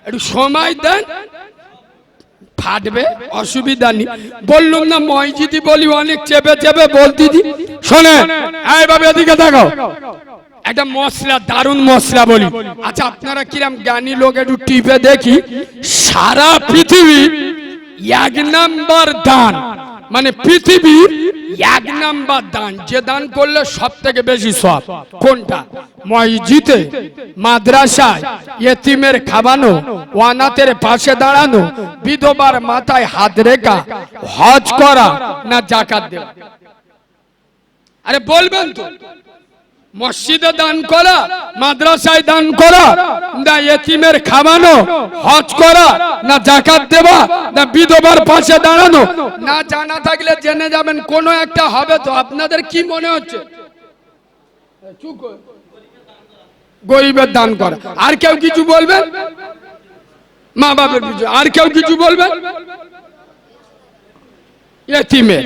একটু সময় দেন, ফাটবে, অসুবিধা নেই। বললুম না মসজিদি বলি অনেক চেপে চেপে বলতি দি। শোনেন এইভাবে এদিকে দেখো, একটা মশলা, দারুণ মশলা বলি। আচ্ছা আপনারা কিরম জ্ঞানী লোক, একটু টিপে দেখি। সারা পৃথিবী 1 নাম্বার দান, মানে পৃথিবীর 1 নাম্বার দান, যে দান করলে সব থেকে বেশি সওয়াব কোনটা? মসজিদে, মাদ্রাসায়, ইয়েতিমের খাওয়ানো, অনাথের পাশে দাঁড়ানো, বিধবার মাথায় হাত রেখা, হজ করা, না যাকাত দেওয়া? আরে বলবেন তো। মসজিদে দান করা, মাদ্রাসায় দান করা, না ইয়েতিমের খাওয়ানো, হজ করা, না যাকাত দেওয়া, না বিধবার পাশে দাঁড়ানো? না জানা থাকলে জেনে যাবেন, কোনো একটা হবে তো। আপনাদের কি মনে হচ্ছে? গরিবের দান করা। আর কেউ কিছু বলবেন? মা বাবার কিছু? আর কেউ কিছু বলবেন? ইয়েতিমের।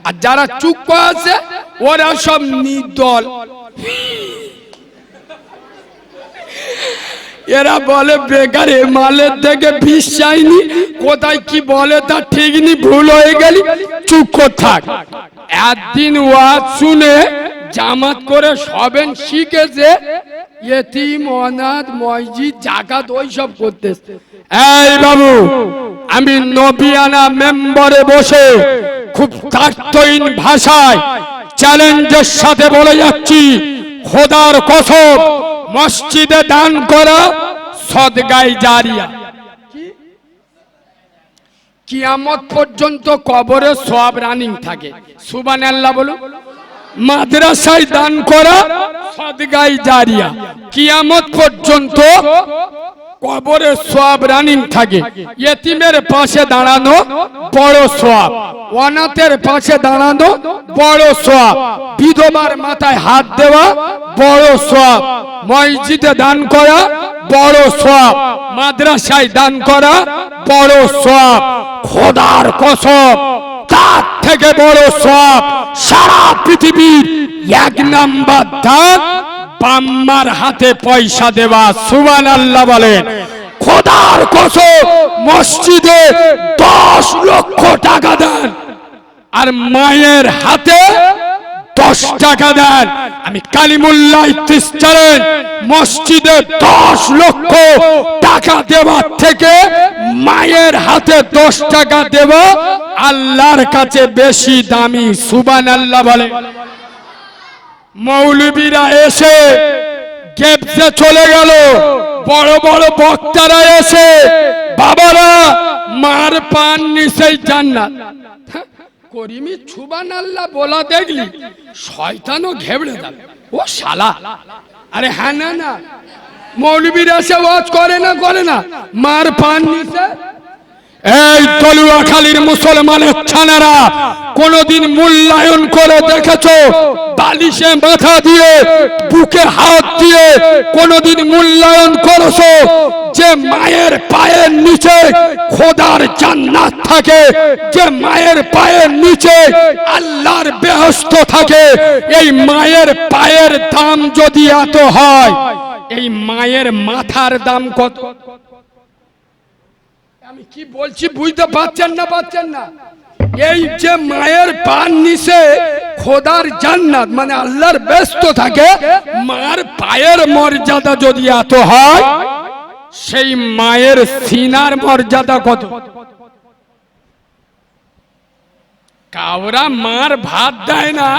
আর যারা চুপ করে আছে ওরা সব নির্দল। এরা বলে বেকারে মালের থেকে বিশ্বাসনি, কোথায় কি বলে তা ঠিক নি, ভুল হয়ে গেলি, চুপ করে থাক। একদিন ওয়াজ শুনে জামাত করে সবেন শিখেছে, ইয়েতিম, অনাথ, মসজিদ, যাকাত ওইসব করতেছে। এই বাবু, আমি নবিয়ানা মেম্বারে বসে খুব তার্থহীন ভাষায় চ্যালেঞ্জের সাথে বলে যাচ্ছি, খোদার কসম, মসজিদে দান করা সদগায়ে জারিয়া, কিয়ামত পর্যন্ত কবরে সওয়াব রানিং থাকে। সুবহানাল্লাহ বলুন। মাদ্রাসায় দান করা সদগায়ে জারিয়া, কিয়ামত পর্যন্ত কবরে সওয়াব রানিং থাকে। ইয়েতিমের পাশে দাঁড়ানো বড় সওয়াব, অনাথের পাশে দাঁড়ানো বড় সওয়াব, বিধবার মাথায় হাত দেওয়া বড় সওয়াব, মসজিদে দান করা বড় সওয়াব, মাদ্রাসায় দান করা বড় সওয়াব। খোদার কসম, তার থেকে বড় সওয়াব সারা পৃথিবীর 1 নাম্বার দান বাম্মার হাতে পয়সা দেওয়া। সুবহানাল্লাহ বলেন। খোদার কসম, মসজিদে 10 লক্ষ টাকা দেন আর মায়ের হাতে 10 টাকা দেন। আমি কালিমুল্লাহ ইত্তিস চ্যালেঞ্জ, মসজিদে 10 লক্ষ টাকা দেওয়ার থেকে মায়ের হাতে 10 টাকা দেওয়া আল্লাহর কাছে বেশি দামি। সুবহানাল্লাহ বলে। মৌলবীরা এসে গেপসে চলে গেল, বড় বড় বক্তারা এসে, বাবারা মার পান নিচেই জান্নাত। করিমি সুবহানাল্লাহ বলা দেখলি শয়তানও ঘেবড়ে যাবে, ও শালা। আরে হ্যাঁ, না না, মৌলবীরা এসে ওয়াজ করে না, করে না, মার পান নিচে। এই তলুয়াখালীর মুসলমানের ছানারা কোনদিন মূল্যায়ন করে দেখেছো? বালিশে মাথা দিয়ে, বুকে হাত দিয়ে কোনদিন মূল্যায়ন করেছো যে মায়ের পায়ের নিচে খোদার জান্নাত থাকে, যে মায়ের পায়ের নিচে আল্লাহর বেহেশত থাকে? এই মায়ের পায়ের দাম যদি এত হয়, এই মায়ের মাথার দাম কত? আমি কি বলছি বুঝতে পারছেন না? পাচ্ছেন না? এই যে মায়ের পান নিচে খোদার জান্নাত, মানে আল্লাহর বেহেশত থাকে, মার পায়ের মর্যাদা যদি এত হয়, সেই মায়ের সিনার মর্যাদা কত? কাওরা মার ভাত দেয় না,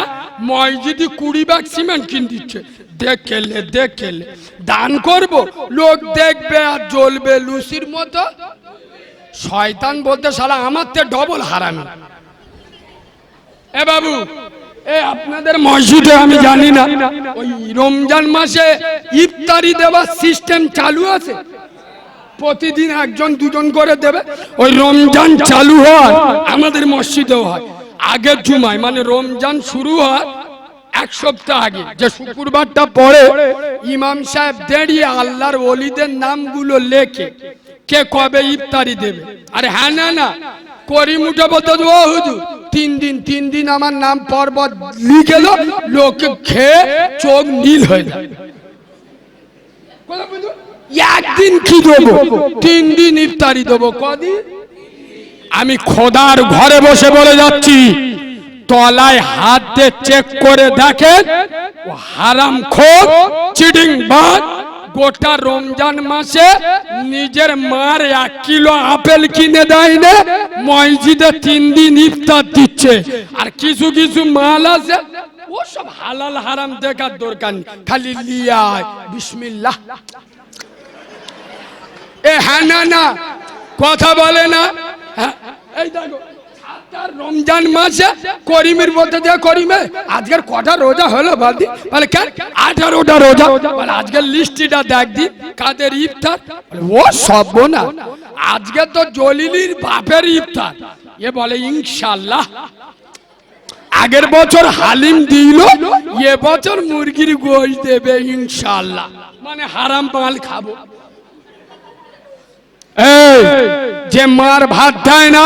মসজিদে 20 ব্যাগ সিমেন্ট কিনে দিচ্ছে। দেখলে দেখলে দান করব, লোক দেখবে আর জ্বলবে লুসির মতো। শয়তান বলতে শালা আমার থেকে ডবল হারামি। এ বাবু, এ আপনাদের মসজিদে আমি জানি না, ওই রমজান মাসে ইফতারি দেওয়ার সিস্টেম চালু আছে? প্রতিদিন 1জন 2জন করে দেবে। ওই রমজান চালু হয় আমাদের মসজিদেও হয়। আগের জুমায়, মানে রমজান শুরু হয় 1 সপ্তাহ আগে, যে শুক্রবারটা পড়ে, ইমাম সাহেব দাঁড়িয়ে আল্লাহর ওলিদের নামগুলো লেখে কে কবে ইফতারি দেবে। আরে হ্যাঁ, না না, করি মুঠে বলতে, ও হুজুর 3 দিন আমার নাম পর্বত লিখে লো, লোক খেয়ে চোখ নীল হয়ে যায়। একদিন কি দেবো? 3 দিন ইফতারি দেবো। কদিন? আমি খোদার ঘরে বসে বলে যাচ্ছি, তলায় হাত দিয়ে চেক করে দেখেন, ও হারামখোর চিটিংবাজ গোটা রমজান মাসে নিজের মার 1 কিলো আপেল কিনে দেয় না, মসজিদে 3 দিন ইফতার দিচ্ছে। আর কিছু কিছু মাল আছে, ও সব হালাল হারাম দেখার দরকার নেই, খালি লিয়ায় বিসমিল্লাহ। এ হ্যাঁ না না কথা বলে না। এই দেখো রমজান মাসে করিমের বলতে যে করিমে আজকের কটা রোজা হলো বলদি, বলে কেন 18টা রোজা, বলে আজকের লিস্টটা দেখ দি কাদের ইফতার। ও সব না, আজকে তো জলিলির বাপের ইফতার। এ বলে ইনশাআল্লাহ আগের বছর হালিম দিল, এ বছর মুরগির গোশত দেবে ইনশাআল্লাহ, মানে হারাম মাল খাবো। এই যে মার ভাত দেয় না,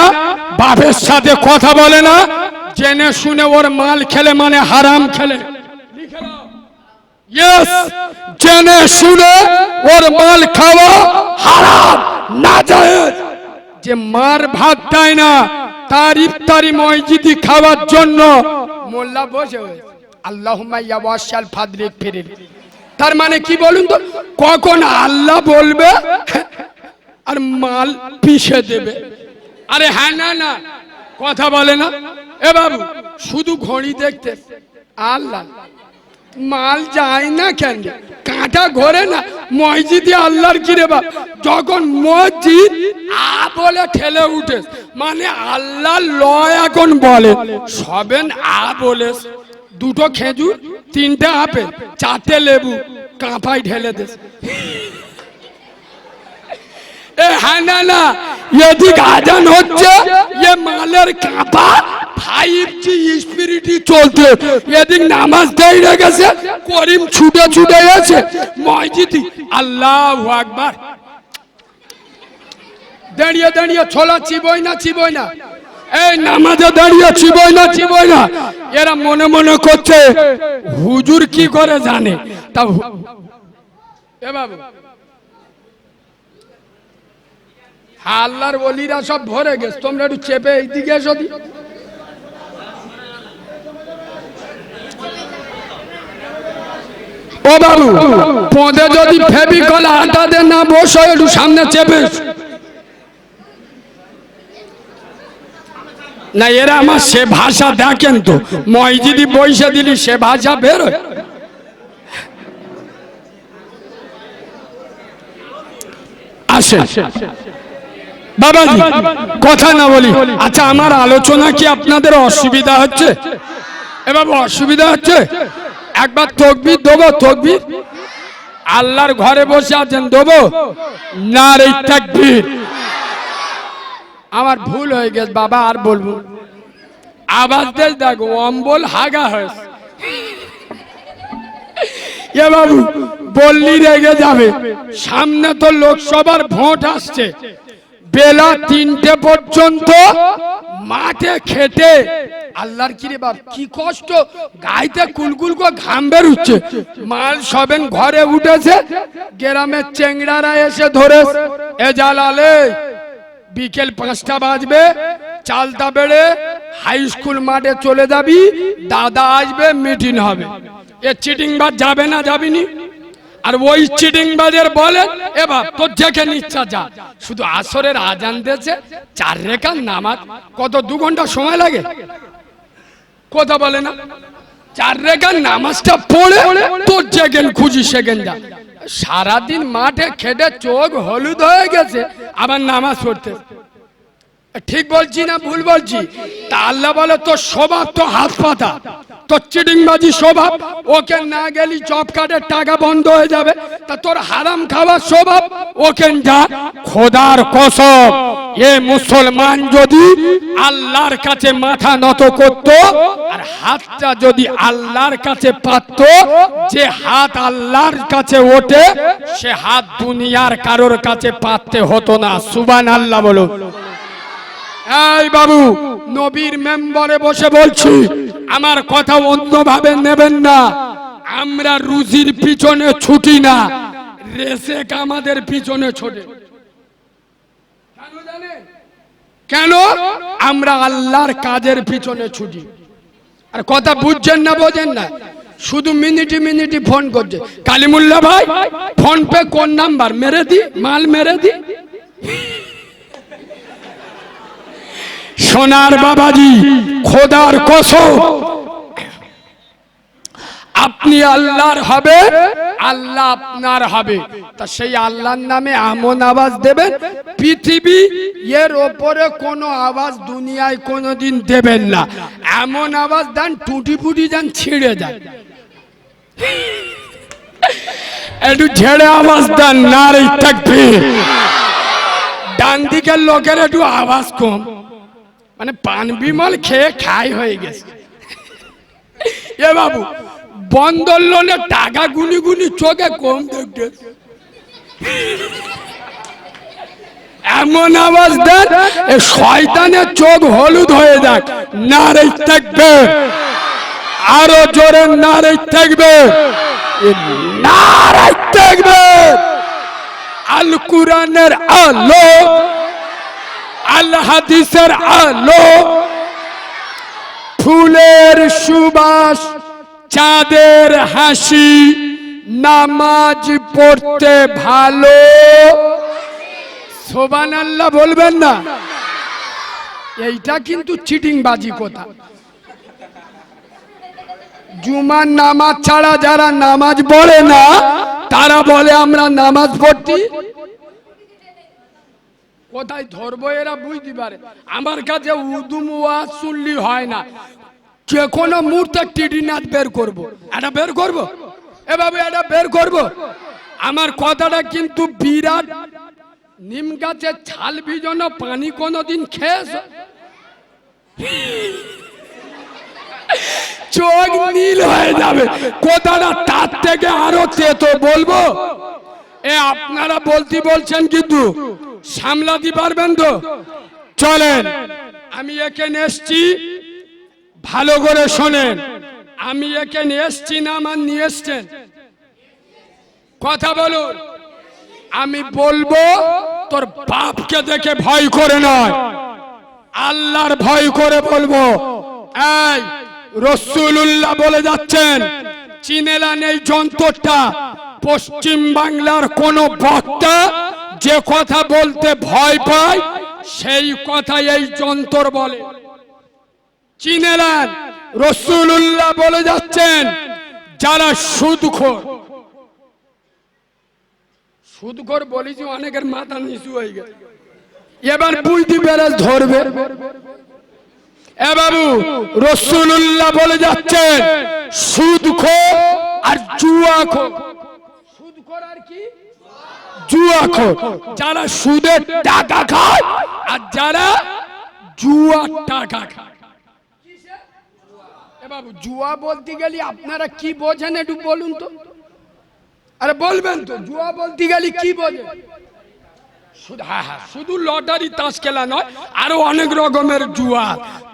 বাপের সাথে কথা বলে না, জেনে শুনে ওর মাল খেলে মানে হারাম খেলে। ইয়েস, জেনে শুনে ওর মাল খাওয়া হারাম নাজায়েজ। যে মার ভাত দেয় না, তার ইফতারি মসজিদি খাওয়ার জন্য মোল্লা বসে আল্লাহুম্মা ইয়া ওয়াশাল ফাদরিক ফিরিল। তার মানে কি বলুন তো, কখন আল্লাহ বলবে আর মাল পিষে দেবে। আরে হ্যাঁ না না কথা বলে না। এ বাবু শুধু ঘড়ি দেখতে আল্লাহ মাল যায় না কেন? কাঁটা ঘোরে না মসজিদে আল্লাহর কি রে বাপ? যখন মসজিদ আ বলে ঠেলে উঠে, মানে আল্লাহ ল এখন বলে সবেন আ বলে, 2টো খেজুর 3টে আপেল 4টে লেবু কাঁপায় ঢেলে দে। হ্যাঁ না না এদিক আজান হচ্ছে, এ মালের কাঁপা 5G স্পিরিটি চলতে, এদিক নামাজ দেয় গেছে, করিম ছুটে ছুটে আছে মসজিদে আল্লাহু আকবার। দাঁড়িয়ে দাঁড়িয়ে ছোলা চিবই না চিবই না, এই নামাজে দাঁড়িয়ে চিবই না চিবই না। এরা মনে মনে করছে হুজুর কি করে জানে। তা এ বাবু আল্লাহর ওলিরা সব ভরে গেছে, তোমরা একটু চেপে এইদিকে এসো। ও বাবু পদে যদি ফেভিকল আটা দেন না, বসো একটু সামনে চেপে না। এরা আমার সে ভাষা দেখেন তো, মসজিদি বইসা দিলি সে ভাষা বেরোয়। আসে বাবাজি কথা না বলি। আচ্ছা আমার আলোচনা কি আপনাদের অসুবিধা হচ্ছে? এবার অসুবিধা হচ্ছে? একবার তাকবীর দেবো? তাকবীর আল্লাহর ঘরে বসে আছেন দেবো না? রে তাকবীর। আমার ভুল হয়ে গেছে বাবা, আর বলবো আওয়াজ দেশ দেখো অম্বল হাগা হয়েছে। এ বাবু বললি রেগে যাবে, সামনে তো লোকসভার ভোট আসছে, বেলা 3টে পর্যন্ত মাঠে খেটে আল্লাহর কি রে বাপ কি কষ্ট, গাইতে কুলকুল করে ঘাম বেরুচ্ছে, মাল সবেন ঘরে উঠেছে, গ্রামের চেংড়ারা এসে ধরে এ জালালে বিকেল 5টা বাজবে, চালতা বেড়ে হাই স্কুল মাঠে চলে যাবি, দাদা আসবে মিটিং হবে। এ চিটিংবাজ যাবে না? যাবিনি? আর ওই চিটিংবাজের বলে এ বাপ তোর যেখানে ইচ্ছা যা, শুধু আসরের আজান দিয়েছে 4 রাকাত নামাজ, কত 2 ঘন্টা সময় লাগে? কথা বলে না? 4 রাকাত নামাজটা পড়ে তোর যেখানে খুশি সেখানে যা। সারাদিন মাঠে খেটে চোখ হলুদ হয়ে গেছে, আবার নামাজ পড়তে। ঠিক বলছি না ভুল বলছি? তা আল্লাহ বলে তোর স্বভাব তো হাত পাতা, তোর চিটিংবাজি স্বভাব, ওকে না গেলি জব কার্ডের টাকা বন্ধ হয়ে যাবে। তা তোর হারাম খাওয়ার স্বভাব, ওকে যা। খোদার কসম এ মুসলমান যদি আল্লাহর কাছে মাথা নত করত, আর হাতটা যদি আল্লাহর কাছে পাতত, যে হাত আল্লাহর কাছে ওঠে সে হাত দুনিয়ার কারোর কাছে পাততে হতো না। সুবহানাল্লাহ বলো। এই বাবু নবীর মেম্বারে বসে বলছি, আমার কথা অন্যভাবে নেবেন না। আমরা রুজির পিছনে ছুটি না, প্রেসেক আমাদের পিছনে ছোটে। কেন জানেন? কেন? আমরা আল্লাহর কাজের পিছনে ছুটি। আর কথা বুঝছেন না, বোঝেন না, শুধু মিনিটে মিনিটে ফোন করছে। কালিমুল্লাহ ভাই ফোন পে কোন নাম্বার, মেরে দি, মাল মেরে দি। সোনার বাবাজি, খোদার কসম, আপনি আল্লাহর হবে, আল্লাহ আপনার হবে। তা সেই আল্লাহর নামে এমন আওয়াজ দেবেন, পৃথিবী এর ওপরে কোনো আওয়াজ দুনিয়ায় কোনোদিন দেবেন না। এমন আওয়াজ দেন টুটি ফুটি যেন ছিঁড়ে যায়। একটু ঝেড়ে আওয়াজ দেন, নারে তাকবীর। ডান দিকের লোকের একটু আওয়াজ কম, মানে পান বিমল খেয়ে খাই হয়ে গেছে। এ বাবু, বন্দর লোনে টাকা গুনি গুনি চোখে কম দেখতে, এমন আওয়াজ দেন এ শয়তানের চোখ হলুদ হয়ে যাক। নারে তাকবীর, আরো জোরে নারে তাকবীর, নারে তাকবীর। আল কুরআনের আলো, আল হাদিসের আলো, ফুলের সুবাস, চাঁদের হাসি, নামাজ পড়তে ভালো। সুবহানাল্লাহ বলবেন না? এইটা কিন্তু চিটিং বাজি কথা। জুমার নামাজ ছাড়া যারা নামাজ পড়ে না তারা বলে আমরা নামাজ পড়ছি। কোথায় ধরবো এরা বুঝতে পারে। আমার কাছে উদুম ওয়াজ শুনলি হয় না, যে কোনো মুহূর্তে টিডি নাচ বের করবো, এটা বের করবো, এভাবে এটা বের করবো। আমার কথাটা কিন্তু বিরাট। নিম গাছের ছাল ভিজানো পানি কোনোদিন খেয়েছ? চোখ নীল হয়ে যাবে। কথাটা তার থেকে আরো তেতো বলবো। এ আপনারা বলছেন কিন্তু সামলাতে পারবেন তো? চলেন, আমি এখানে এসছি, ভালো করে শোনেন। আমি এখানে এসছি না আমার নিয়ে এসছেন? কথা বলুন। আমি বলবো তোর বাপকে দেখে ভয় করে নয়, আল্লাহর ভয় করে বলবো। এই রাসূলুল্লাহ বলে যাচ্ছেন, চিনেলেন এই যন্ত্রটা? পশ্চিম বাংলার কোন বক্তা যে কথা বলতে ভয় পায় সেই কথা এই যন্ত্র বলে। চিনেলেন? রাসূলুল্লাহ বলে যাচ্ছেন, যারা সুদখোর, সুদখোর বলেছি, অনেকের মাথা নিচু হয়ে গেছে, এবার বুঝতে পেরে ধরবে। এ বাবু, রাসূলুল্লাহ বলে যাচ্ছেন সুদখোর আর জুয়াখোর। সুদখোর আর কি? জুয়াখোর। যারা সুদের টাকা খায় আর যারা জুয়ার টাকা খায়। এ বাবু, জুয়া বলতে গেলে আপনারা কি বোঝেন একটু বলুন তো? আরে বলবেন তো, জুয়া বলতে গেলে কি বোঝেন? শুধু লটারি তাস খেলা নয়, আরো অনেক রকমের জুয়া।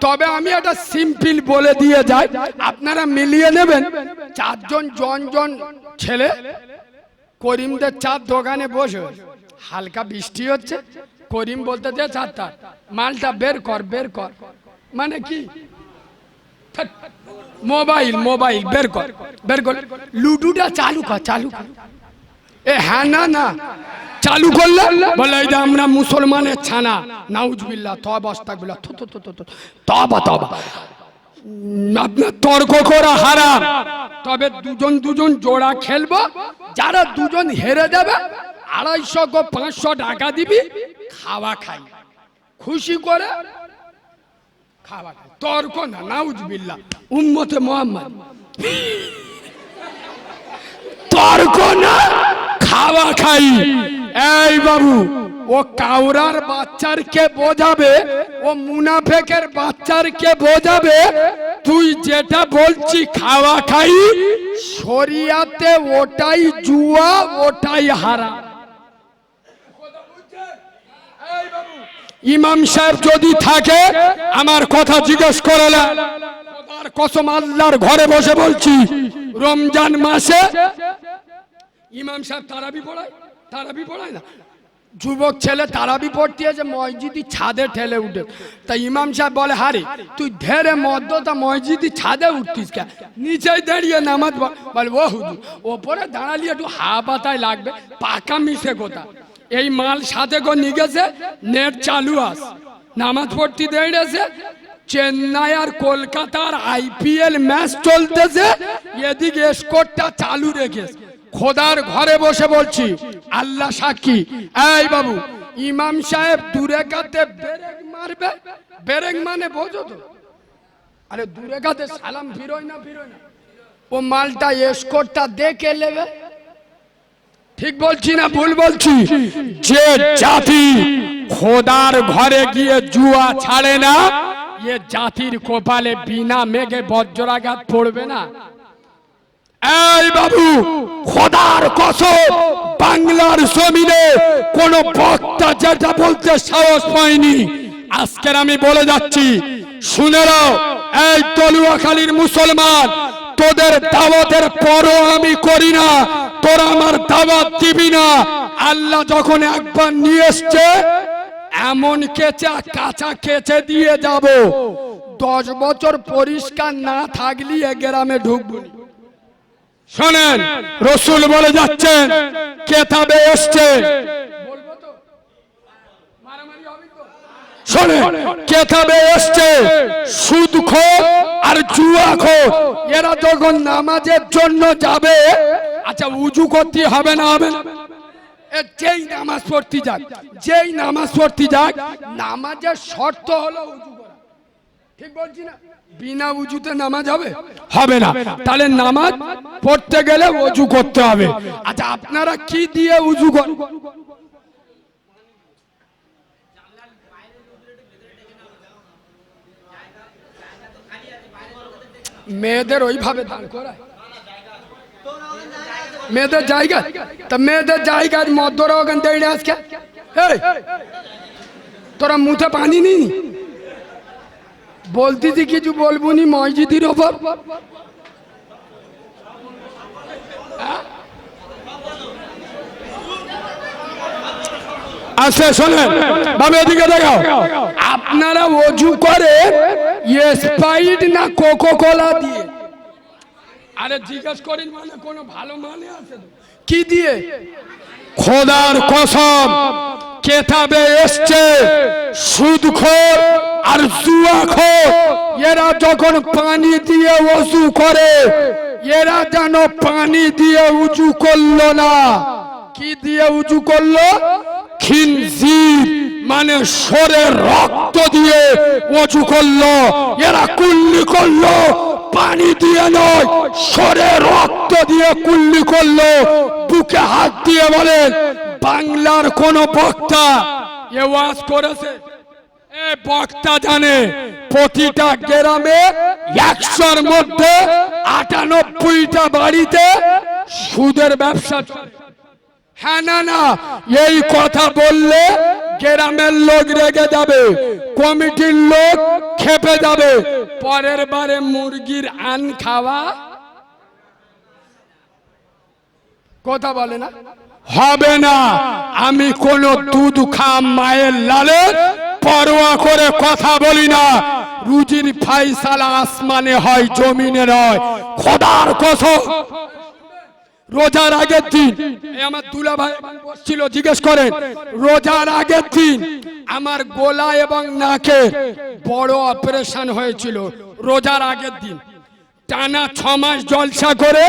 তবে আমি একটা সিম্পল বলে দিয়ে যাই, আপনারা মিলিয়ে নেবেন। চারজন জন ছেলে করিমদের চার দোকানে বসে, হালকা বৃষ্টি হচ্ছে, করিম বলতে যে চারটা মালটা বের কর বের কর, মানে কি? মোবাইল মোবাইল বের কর বের কর, লুডুটা চালু কর চালু কর। এ হ্যাঁ না না, চালু করলে বলে এই যে আমরা মুসলমানের ছানা, নাউজুবিল্লাহ, তওবা আস্তাগফিরুল্লাহ, তওবা তওবা। আপনার তর্ক করা হারাম। তবে দুজন জোড়া খেলবো, যারা দুজন হেরে যাবে 250-500 টাকা দিবি, খাওয়া খাই, খুশি করে খাওয়া খাই। তর্ক না, নাউজুবিল্লাহ, উম্মতে মুহাম্মদ। তর্ক না, খাওয়া খাই। এই বাবু, ও কাউরার বাচ্চার কে বোঝাবে, ও মুনাফেকের বাচ্চার কে বোঝাবে তুই যেটা বলছি খাওয়া খাই, শরিয়াতে ওটাই জুয়া, ওটাই হারাম। ইমাম সাহেব যদি থাকে আমার কথা জিজ্ঞেস করলেন, কসম আল্লাহর ঘরে বসে বলছি, রমজান মাসে ইমাম সাহেব তারাবি পড়ায় না, যুবক ছেলে তারাবি পড়তে আছে মসজিদি ছাদে ঠেলে উঠে, তাই ইমাম সাহেব বলে হারে তুই ধেরে মদ্যতা মসজিদি ছাদে উঠতিস কে, নিচেই দাঁড়িয়ে নামাজ বলে ও হুজুর ওপরে দাঁড়ালি একটু হাওয়া বাতায় লাগবে, পাকা মিশে কোথা এই মাল সাথে গো নিয়ে গেছে, নেট চালু আস নামাজ পড়তে দাঁড়িয়েছে, চেন্নাই আর কলকাতার আইপিএল ম্যাচ চলতেছে, এদিকে স্কোরটা চালু রেখেছে। খোদার ঘরে বসে বলছি আল্লাহ সাক্ষী, এই বাবু ইমাম সাহেব দূরে কাতে ব্রেক মারবে, ব্রেক মানে বোঝো তো, আরে দূরে কাতে সালাম ফিরোয় না, ও মালটা স্কোরটা দেখে নেবে। ঠিক বলছি না ভুল বলছি? যে জাতি খোদার ঘরে গিয়ে জুয়া ছাড়ে না, এ জাতির কপালে বিনা মেঘে বজ্রাঘাত পড়বে না। এই বাবু খোদার কসম বাংলার জমিনে কোন বক্তা যেটা বলতে সাহস পায়নি, আজকের আমি বলে যাচ্ছি শুনে নাও। এই তলুয়াখালীর মুসলমান, তোদের দাওয়াতের পরও আমি করি না, তোরা আমার দাওয়াত দিবি না। আল্লাহ যখন একবার নিয়ে এসছে এমন কেচা কাঁচা কেচে দিয়ে যাব, 10 বছর পরিষ্কার না থাকলি এ গ্রামে ঢুকবো। শোনেন রসুল বলে যাচ্ছেন কেতাবে এসছে, শোনেন কেতাবে এসছে সুদখোর আর জুয়াখোর এরা যখন নামাজের জন্য যাবে, আচ্ছা উজু করতে হবে না, হবে না? যেই নামাজ পড়তে যাক নামাজের শর্ত হলো উজু করা, ঠিক বলছি না? বিনা উজুতে নামাজ হবে না, তাহলে নামাজ পড়তে গেলে উজু করতে হবে। আচ্ছা আপনারা কি দিয়ে উজু করেন? মেয়েদের ওইভাবে দান করায়, মেয়েদের জায়গা, তা মেয়েদের জায়গায় মদ্যরা ওখান দাঁড়িয়ে আজকে তোরা মুখে পানি নি বলতেছি কিছু বলবো নি মসজিদের ওপর। আচ্ছা শোনেন বাবা এদিকে দেখাও, আপনারা ওযু করে স্প্রাইট না কোকো কোলা দিয়ে? আরে জিজ্ঞেস করেন মানে কোনো ভালো মানে আছে তো? কি দিয়ে? খোদার কসম কেতাবে এসছে সুদখোর আর জুয়াখোর এরা যখন পানি দিয়ে ওযু করে, এরা যেন পানি দিয়ে উজু করলো না, কি দিয়ে উজু করলো? খিনজির মানে শরীরের রক্ত দিয়ে ওযু করলো। এরা কুল্লি করলো পানি দিয়ে নয়, শরীরের রক্ত দিয়ে কুল্লি করলো। বুকে হাত দিয়ে বলেন বাংলার কোন বক্তা এ ওয়াজ করেছে? এ বক্তা জানে প্রতিটা গ্রামে 100-র মধ্যে 98টা বাড়িতে সুদের ব্যবসা চলে। হ্যাঁ না এই কথা বললে গ্রামের লোক রেগে যাবে, কমিটির লোক খেপে যাবে, পরের বারে মুরগির আন খাওয়া কথা বলে না, হবে না। আমি কোন দুধ খাম মায়ের লালের পরোয়া করে কথা বলি না। রুজির ফাইসালা আসমানে হয় জমিনে নয়, খোদার কসম। রোজার আগের দিন আমার দুলা ভাই বসছিল, জিজ্ঞেস করেন রোজার আগের দিন আমার গলা এবং নাকে বড় অপারেশন হয়েছিল। রোজার আগের দিন টানা 6 মাস জলসা করে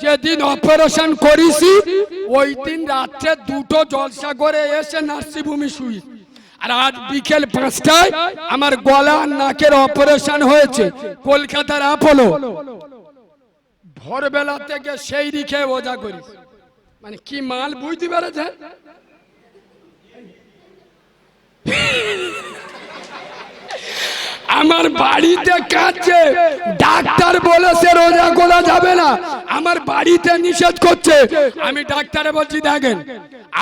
যেদিন অপারেশন করেছি ওই দিন রাত্রে 2টো জলসা করে এসে নার্সিংহোমে শুই। আর আজ বিকেল 5টায় আমার গলা আর নাকের অপারেশন হয়েছে কলকাতার অ্যাপোলো। ভোরবেলা থেকে সেই রিখে ওজা করি, মানে কি মাল বুঝতে পেরেছেন? আমার বাড়িতে কাছে ডাক্তার বলেছে রোজা করা যাবে না, আমার বাড়িতে নিষেধ করছে। আমি ডাক্তারে বলছি দেখেন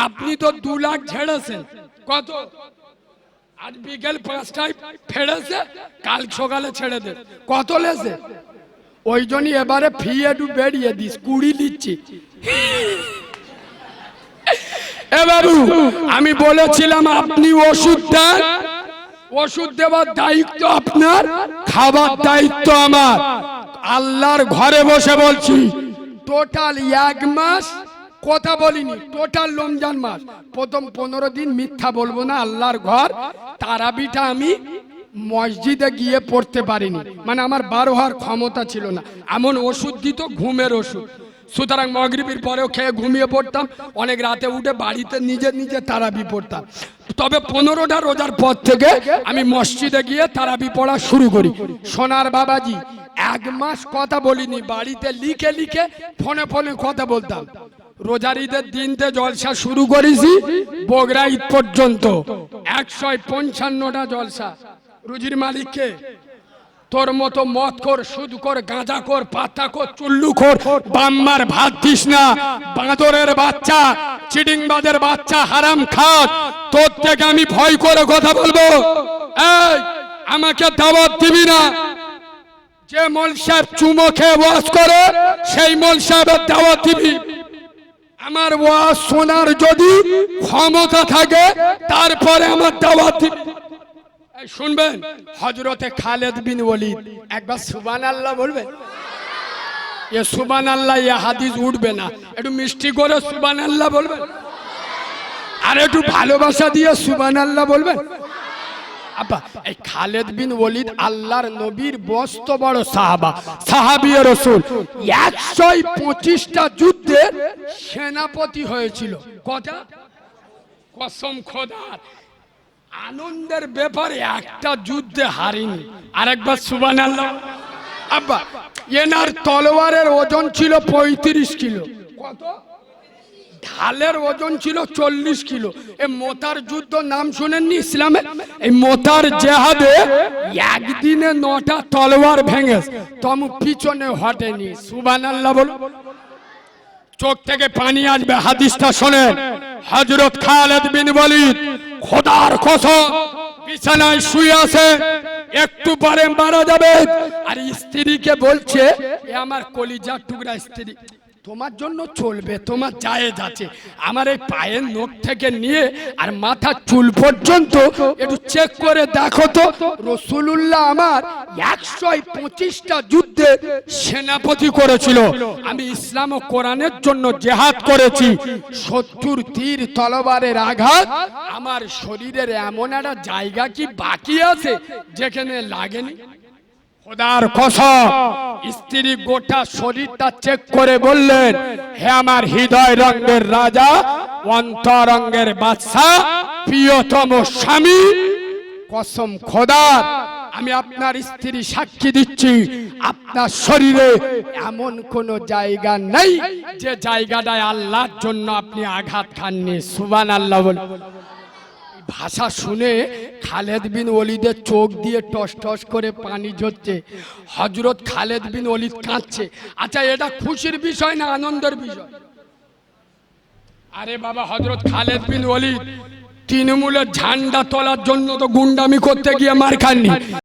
আপনি তো 2 লাখ ঝেড়েছেন, কত আজ বিকেল 5টায় ফেড়েছে, কাল সকালে ছেড়ে দেন, কত লেছে? ওই জন্যই এবারে ফি একটু বেরিয়ে দিস, 20 দিচ্ছি। এ বাবু, আমি বলেছিলাম আপনি ওষুধ দেন, ওষুধ দেওয়ার দায়িত্ব আপনার, খাবার দায়িত্ব আমার। আল্লাহর ঘরে বসে বলছি, টোটাল 1 মাস কথা বলিনি, টোটাল রমজান মাস প্রথম 15 দিন মিথ্যা বলবো না। আল্লাহর ঘর তারাবিটা আমি মসজিদে গিয়ে পড়তে পারিনি, মানে আমার বার হওয়ার ক্ষমতা ছিল না। এমন ওষুধ দিত, ঘুমের ওষুধ। সুতরাং মাগরিবের পরেও খেয়ে ঘুমিয়ে পড়তাম, অনেক রাতে উঠে বাড়িতে নিজে নিজে তারাবি পড়তাম। তবে 15টা রোজার পর থেকে আমি মসজিদে গিয়ে তারাবি পড়া শুরু করি। সোনার বাবাজি, 1 মাস কথা বলিনি, বাড়িতে লিখে লিখে ফোনে ফোনে কথা বলতাম। রোজার ঈদের দিনতে জলসা শুরু করেছি, বগরা ঈদ পর্যন্ত 155টা জলসা। রুজির মালিককে তোর মতো মদ কর, সুদ কর, গাঁজা কর, পাতা কর, চুল্লু কর, বাম্মার ভাত দিস না, বাঁদরের বাচ্চা, চিডিংবাজের বাচ্চা, হারাম খাস, তোর থেকে আমি ভয় করে কথা বলবো। এই আমাকে দাওয়াত দিবি না। যে মোল সাহেব চুমো খেয়ে ওয়াজ করে, সেই মোল সাহেবের দাওয়াত দিবি। আমার ওয়াজ শোনার যদি ক্ষমতা থাকে, তারপরে আমার দাওয়াত দিবি। শুনবেন, হযরতে খালেদ বিন ওলীদ, একবার সুবহানাল্লাহ বলবেন? এ সুবহানাল্লাহ, এ হাদিস উঠবে না। একটু মিষ্টি করে সুবহানাল্লাহ বলবেন, আর একটু ভালোবাসা দিয়ে সুবহানাল্লাহ বলবেন। আব্বা, এই খালেদ বিন ওলীদ আল্লাহর নবীর মস্ত বড় সাহাবা, সাহাবী রাসূল। 125টা যুদ্ধে সেনাপতি হয়েছিল। কটা? কসম খোদার, আনন্দের ব্যাপারে একটা যুদ্ধে হারিনি। আরেকবার সুবহানাল্লাহ। আব্বা, এনার তলোয়ারের ওজন ছিল 35 কিলো। কত? ঢালের ওজন ছিল 40 কিলো। এই মোতার যুদ্ধ নাম শুনেননি ইসলামে? এই মোতার জেহাদে একদিনে 9টা তলোয়ার ভেঙেছে, তমু পিছনে হটেনি। সুবহানাল্লাহ বলো। চোখ থেকে পানি আসবে, হাদিসটা শোনেন। হযরত খালেদ বিন ওলীদ খোদার কসম বিছানায় শুয়ে আছে, একটু পরে মারা যাবে। আর স্ত্রীকে বলছে, এ আমার কলিজার টুকরা স্ত্রী, তোমার জন্য চলবে, তোমার জায়েজ আছে। আমার এই পায়ের নখ থেকে নিয়ে আর মাথার চুল পর্যন্ত একটু চেক করে দেখো তো, রাসূলুল্লাহ আমার 125টা যুদ্ধে সেনাপতি করেছিল। আমি ইসলাম ও কোরআনের জন্য জিহাদ করেছি। 70 তীর তলোয়ারের আঘাত আমার শরীরের এমন একটা জায়গা কি বাকি আছে যেখানে লাগেনি? খোদার কসম, স্ত্রী গোটা শরীরটা চেক করে বললেন, হে আমার হৃদয় রঙের রাজা, অন্তরঙ্গের বাদশা, প্রিয়তম স্বামী, কসম খোদার, আমি আপনার স্ত্রী সাক্ষী দিচ্ছি, আপনার শরীরে এমন কোন জায়গা নেই যে জায়গাটায় আল্লাহর জন্য আপনি আঘাত খাননি। সুবহানাল্লাহ বল। ভাষা শুনে খালেদ বিন ওলীদের চোখ দিয়ে টস টস করে পানি ঝরছে। হযরত খালেদ বিন ওলীদ কাঁদছে। আচ্ছা, এটা খুশির বিষয় না আনন্দের বিষয়? আরে বাবা, হযরত খালেদ বিন ওলীদ তৃণমূলের ঝান্ডা তোলার জন্য তো গুন্ডামি করতে গিয়ে মার খাননি।